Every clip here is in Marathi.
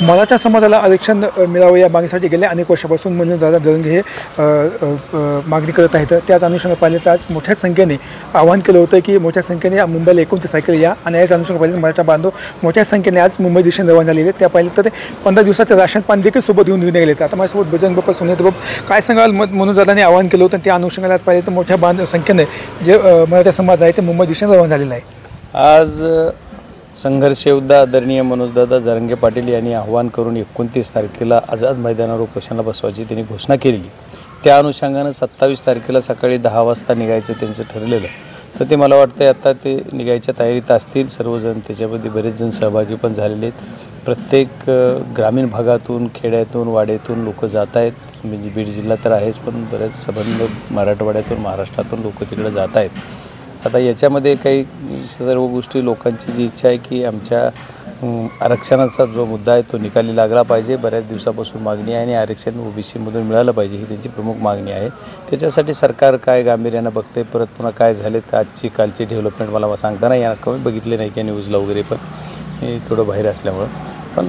मराठा समाजाला आरक्षण मिळावं या मागणीसाठी गेल्या अनेक वर्षापासून मनोजदादा जरंगे हे मागणी करत आहेत. त्याच अनुषंगाने पाहिले तर आज मोठ्या संख्येने आवाहन केलं होतं की मोठ्या संख्येने मुंबईला 29 तारखेला या आणि याच अनुषंगाने पाहिले मराठा बांधव मोठ्या संख्येने आज मुंबई दिशेने रवाना झालेले. त्या पाहिलं तर 15 दिवसाचं राशन पाणी देखील सोबत घेऊन गेले. आता माझ्यासोबत बजरंग बाप्पा सोनेत बाप काय सांगाल? मनोजदादांनी आवाहन केलं होतं त्या अनुषंगाने आज पाहिलं तर मोठ्या संख्येने जे मराठा समाज आहे ते मुंबई दिशेने रवाना झालेला आहे. आज संघर्ष योद्धा आदरणीय मनोजदादा जरंगे पाटील यांनी आवाहन करून 29 तारखेला आझाद मैदानावर उपोषणाला बसवायची त्यांनी घोषणा केलेली. त्या अनुषंगानं 27 तारखेला सकाळी 10 वाजता निघायचं त्यांचं ठरलेलं. तर ते मला वाटतं आता ते निघायच्या तयारीत असतील सर्वजण. त्याच्यामध्ये बरेच जण सहभागी पण झालेले आहेत. प्रत्येक ग्रामीण भागातून खेड्यातून वाड्यातून लोक जात आहेत. म्हणजे बीड जिल्हा तर आहेच पण बरेच संबंध मराठवाड्यातून महाराष्ट्रातून लोक तिकडे जात आहेत. आता याच्यामध्ये काही सर्व गोष्टी लोकांची जी इच्छा आहे की आमच्या आरक्षणाचा जो मुद्दा आहे तो निकाली लागला पाहिजे. बऱ्याच दिवसापासून मागणी आहे आणि आरक्षण ओबीसीमधून मिळालं पाहिजे ही त्यांची प्रमुख मागणी आहे. त्याच्यासाठी सरकार काय गांभीर्यानं बघते. परत पुन्हा काय झाले तर आजची कालची डेव्हलपमेंट मला सांगता नाही येणार. कमी बघितले नाही की न्यूजला वगैरे पण हे थोडं बाहेर असल्यामुळं. पण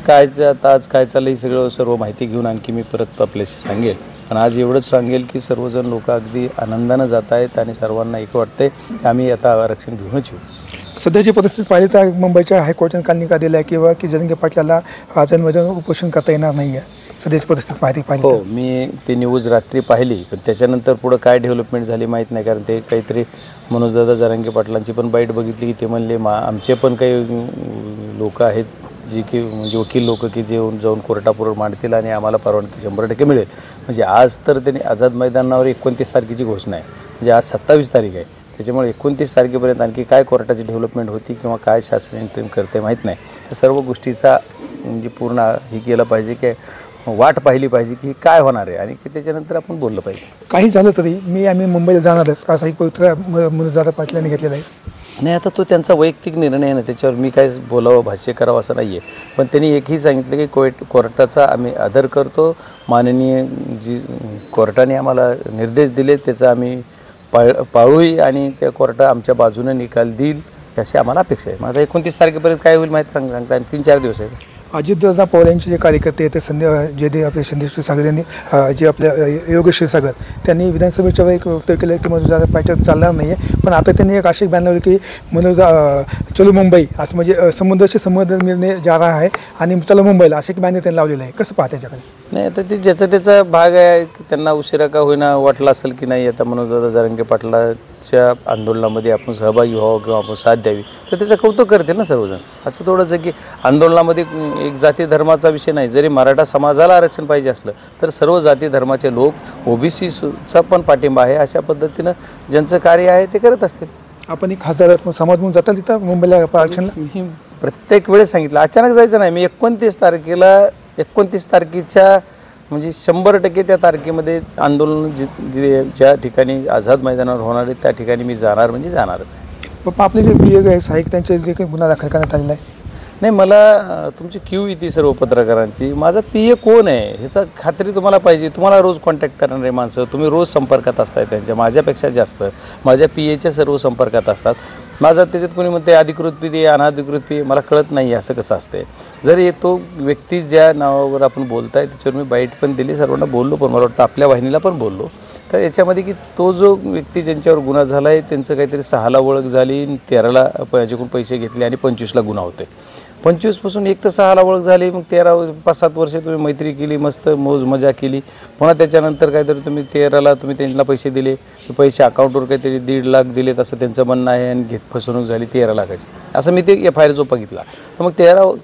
काय आता आज काय चाललं ही सर्व माहिती घेऊन आणखी मी परत आपल्याशी सांगेल. पण आज एवढंच सांगेल की सर्वजण लोक अगदी आनंदानं जात आहेत आणि सर्वांना एक वाटते की आम्ही आता आरक्षण घेऊनच येऊ. सध्याची परिस्थिती पाहिली तर मुंबईच्या हायकोर्टाने काल निकाल दिला आहे किंवा की जरंगे पाटलाला आझाद मैदानावर उपोषण करता येणार नाही आहे. सध्याची परिस्थिती पाहिली हो, मी ती न्यूज रात्री पाहिली. पण त्याच्यानंतर पुढं काय डेव्हलपमेंट झाली माहीत नाही. कारण ते काहीतरी मनोजदादा जरंगे पाटलांची पण बाईट बघितली की ते म्हणले आमचे पण काही लोक आहेत जी की म्हणजे वकील लोक की जे जाऊन कोर्टापुढे मांडतील आणि आम्हाला परवानगी 100% मिळेल. म्हणजे आज तर त्यांनी आझाद मैदानावर 29 तारखेची घोषणा आहे. म्हणजे आज 27 तारीख आहे. त्याच्यामुळे 29 तारखेपर्यंत आणखी काय कोर्टाची डेव्हलपमेंट होती किंवा काय शासन इंटरिम करते माहीत नाही. त्या सर्व गोष्टीचा म्हणजे पूर्ण हे केलं पाहिजे की वाट पाहिली पाहिजे की काय होणार आहे आणि की त्याच्यानंतर आपण बोललं पाहिजे. काही झालं तरी आम्ही मुंबईला जाणारच असा एक पवित्र मनोजदादा पाटलांनी घेतलेला आहे. नाही, आता तो त्यांचा वैयक्तिक निर्णय आहे ना. त्याच्यावर मी काय बोलावं भाष्य करावं असं नाही आहे. पण त्यांनी एकही सांगितलं की कोर्टाचा आम्ही आदर करतो. माननीय जी कोर्टाने आम्हाला निर्देश दिले त्याचा आम्ही पाळूही आणि त्या कोर्टा आमच्या बाजूने निकाल देईल अशी आम्हाला अपेक्षा आहे. माझा 29 तारखेपर्यंत काय होईल माहिती सांगता 3-4 दिवस आहे. अजितदादा पवार यांचे जे कार्यकर्ते आहेत जे आपले संदेश क्षीरसागर यांनी जे आपल्या योगेश क्षीरसागर त्यांनी विधानसभेच्या वेळी एक वक्तव्य केलं की मनोजदादा पाटील चालणार नाही आहे. पण आता त्यांनी एक आशिक बांधवली की चलो मुंबई असं म्हणजे समुद्राशी समुद्र मिळणे जा रहा आहे आणि चलो मुंबईला असे की बॅनर त्यांनी लावलेलं आहे. कसं पाहता त्याच्याकडे? नाही, आता ते ज्याचा त्याचा भाग आहे. त्यांना उशिरा का होईना वाटलं असेल की नाही आता मनोजदादा जरंगे पाटलाच्या आंदोलनामध्ये आपण सहभागी व्हावं किंवा आपण साथ द्यावी तर त्याचं कौतुक करते ना सर्वजण. असं थोडंसं की आंदोलनामध्ये एक जाती धर्माचा विषय नाही. जरी मराठा समाजाला आरक्षण पाहिजे असलं तर सर्व जाती धर्माचे लोक ओबीसीचा पण पाठिंबा आहे. अशा पद्धतीनं ज्यांचं कार्य आहे ते करत असतील. आपण एक खासदार समाज म्हणून जाता तिथं मुंबईला आरक्षणला प्रत्येक वेळेस सांगितलं अचानक जायचं नाही. मी 29 तारखेच्या म्हणजे 100% त्या तारखेमध्ये आंदोलन ज्या ठिकाणी आझाद मैदानावर होणार आहे त्या ठिकाणी मी जाणार म्हणजे जाणारच आहे. पप्पा आपले जे प्रिय साहित्य त्यांचे जे काही गुन्हा दाखल करण्यात आलेला आहे. नाही, मला तुमची क्यू येते सर्व पत्रकारांची. माझा PA कोण आहे ह्याचा खात्री तुम्हाला पाहिजे. तुम्हाला रोज कॉन्टॅक्ट करणारे माणसं तुम्ही रोज संपर्कात असताय त्यांच्या. माझ्यापेक्षा जास्त माझ्या PAच्या सर्व संपर्कात असतात. माझा त्याच्यात कोणी म्हणते अधिकृत PA अनधिकृत PA मला कळत नाही असं कसं असते. जरी तो व्यक्ती ज्या नावावर आपण बोलताय त्याच्यावर मी बाईट पण दिली. सर्वांना बोललो पण मला वाटतं आपल्या वाहिनीला पण बोललो. तर याच्यामध्ये की तो जो व्यक्ती ज्यांच्यावर गुन्हा झाला आहे त्यांचं काहीतरी 6ला ओळख झाली 13ला याच्याकडून पैसे घेतले आणि 25ला गुन्हा होते. 25पासून 1 तर 6ला ओळख झाली. मग 5-7 वर्ष तुम्ही मैत्री केली मस्त मौज मजा केली. पुन्हा त्याच्यानंतर काहीतरी तुम्ही 13ला तुम्ही त्यांना पैसे दिले. ते पैसे अकाउंटवर काहीतरी 1.5 लाख दिलेत असं त्यांचं म्हणणं आहे आणि फसवणूक झाली 13 लाखाची असं मी ते FIR जो बघितला. तर मग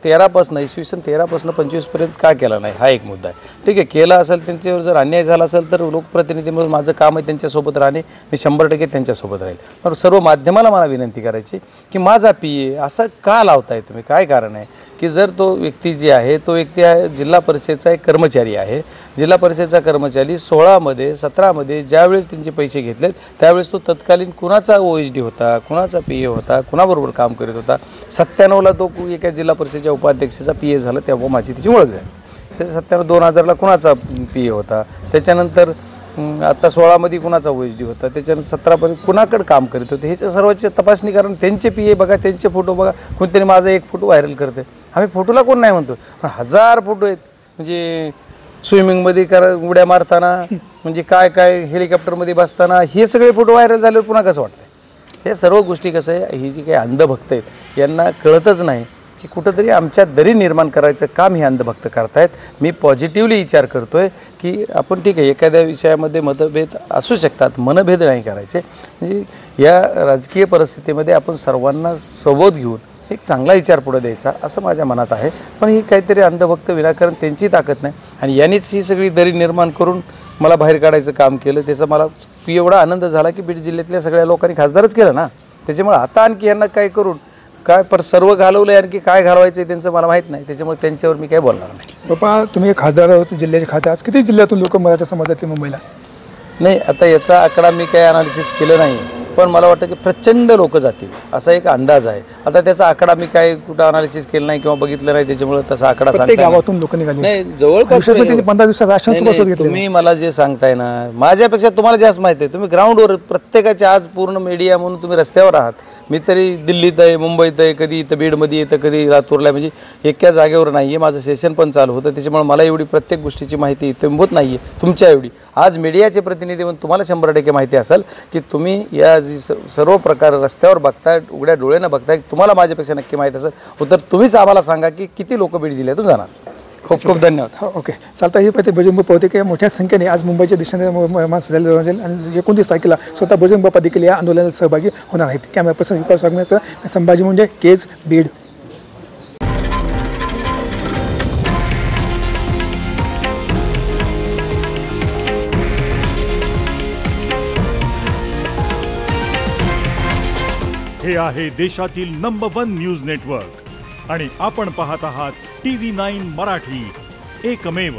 13पासून इसवी सन 13पासून 25पर्यंत का केला नाही हा एक मुद्दा आहे. ठीक आहे, केला असेल त्यांच्यावर जर अन्याय झाला असेल तर लोकप्रतिनिधी म्हणून माझं काम आहे त्यांच्यासोबत राहणे. मी 100% त्यांच्यासोबत राहील. पण सर्व माध्यमाला मला विनंती करायची की माझा PA असं का लावताय तुम्ही? काय कारण आहे की जर तो व्यक्ती जे आहे तो व्यक्ती आहे जिल्हा परिषदेचा एक कर्मचारी आहे. जिल्हा परिषदेचा कर्मचारी 16मध्ये 17मध्ये ज्यावेळेस त्यांचे पैसे घेतलेत त्यावेळेस तो तत्कालीन कुणाचा OSD होता, कुणाचा PA होता, कुणाबरोबर काम करीत होता. 97ला तो एका जिल्हा परिषदेच्या उपाध्यक्षाचा PA झाला तेव्हा माझी त्याची ओळख झाली. 97 2000ला कुणाचा PA होता. त्याच्यानंतर आता 16मध्ये कुणाचा OSD होता, त्याच्यानंतर 17पर्यंत कुणाकडे काम करीत होते, ह्याच्या सर्वांची तपासणी कारण त्यांचे PA बघा, त्यांचे फोटो बघा. कोणतरी माझा एक फोटो व्हायरल करते, आम्ही फोटोला कोण नाही म्हणतो, पण 1000 फोटो आहेत. म्हणजे स्विमिंगमध्ये उड्या मारताना, म्हणजे काय काय हेलिकॉप्टरमध्ये बसताना, हे सगळे फोटो व्हायरल झाल्यावर पुन्हा कसं वाटतं. हे सर्व गोष्टी कसं आहे, ही जी काही अंधभक्त आहेत यांना कळतच नाही की कुठंतरी आमच्यात दरी निर्माण करायचं काम हे अंधभक्त करतायत. मी पॉझिटिव्हली विचार करतो आहे की आपण ठीक आहे, एखाद्या विषयामध्ये मतभेद असू शकतात, मनभेद नाही करायचे. म्हणजे या राजकीय परिस्थितीमध्ये आपण सर्वांना सोबत घेऊन एक चांगला विचार पुढे द्यायचा असं माझ्या मनात आहे. पण ही काहीतरी अंधभक्त विनाकारण त्यांची ताकद नाही आणि यांनीच ही सगळी दरी निर्माण करून मला बाहेर काढायचं काम केलं. त्याचा मला एवढा आनंद झाला की बीड जिल्ह्यातल्या सगळ्या लोकांनी खासदारच केलं ना. त्याच्यामुळे आता आणखी यांना काय करून काय पर सर्व घालवलं आणखी काय घालवायचं त्यांचं मला माहीत नाही. त्याच्यामुळे त्यांच्यावर मी काय बोलणार नाही. बाबा तुम्ही खासदार आहोत, जिल्ह्याचे खासदार, आज किती जिल्ह्यातून लोक मराठा समाजातले मुंबईला? नाही, आता याचा आकडा मी काय अनालिसिस केलं नाही, पण मला वाटतं की प्रचंड लोक जातील असा एक अंदाज आहे. आता त्याचा आकडा मी काय कुठं अनालिसिस केलं नाही किंवा बघितलं नाही, त्याच्यामुळे तसा आकडा प्रत्येक गावातून लोक निघाले. नाही, जवळपास 15 दिवसात राशन सुद्धा घेतलं. तुम्ही मला जे सांगताय ना, माझ्यापेक्षा तुम्हाला जास्त माहिती आहे. तुम्ही ग्राउंडवर प्रत्येकाच्या आज पूर्ण मीडिया म्हणून तुम्ही रस्त्यावर आहात. मी तरी दिल्लीत आहे, मुंबईत आहे, कधी इथं बीडमध्ये येतं, कधी लातूरला, म्हणजे एका जागेवर नाही आहे. माझं सेशन पण चालू होतं, त्याच्यामुळे मला एवढी प्रत्येक गोष्टीची माहिती इत्यंभूत नाही आहे तुमच्या एवढी. आज मीडियाचे प्रतिनिधी म्हणून तुम्हाला 100% माहिती असेल की तुम्ही या जी सर्व प्रकार रस्त्यावर बघताय, उघड्या डोळ्यानं बघताय, तुम्हाला माझ्यापेक्षा नक्की माहीत असेल. तर तुम्हीच आम्हाला सांगा की किती लोक बीड जिल्ह्यातून जाणार. खूप खूप धन्यवाद. हो, ओके, चालतं. ही प्रत्येक बजरंग बाप्पा होते की मोठ्या संख्येने आज मुंबईच्या दिशेने माणसं झाले आणि 29 तारखेला स्वतः बजरंग बाप्पा देखील या आंदोलनात सहभागी होणार आहेत. कॅमेरा पर्सन विकास वाघमेसह संभाजी मुंडे, केज, बीड. हे आहे देशातील नंबर 1 न्यूज नेटवर्क आणि आपण पाहत आहात TV9 मराठी, एकमेव.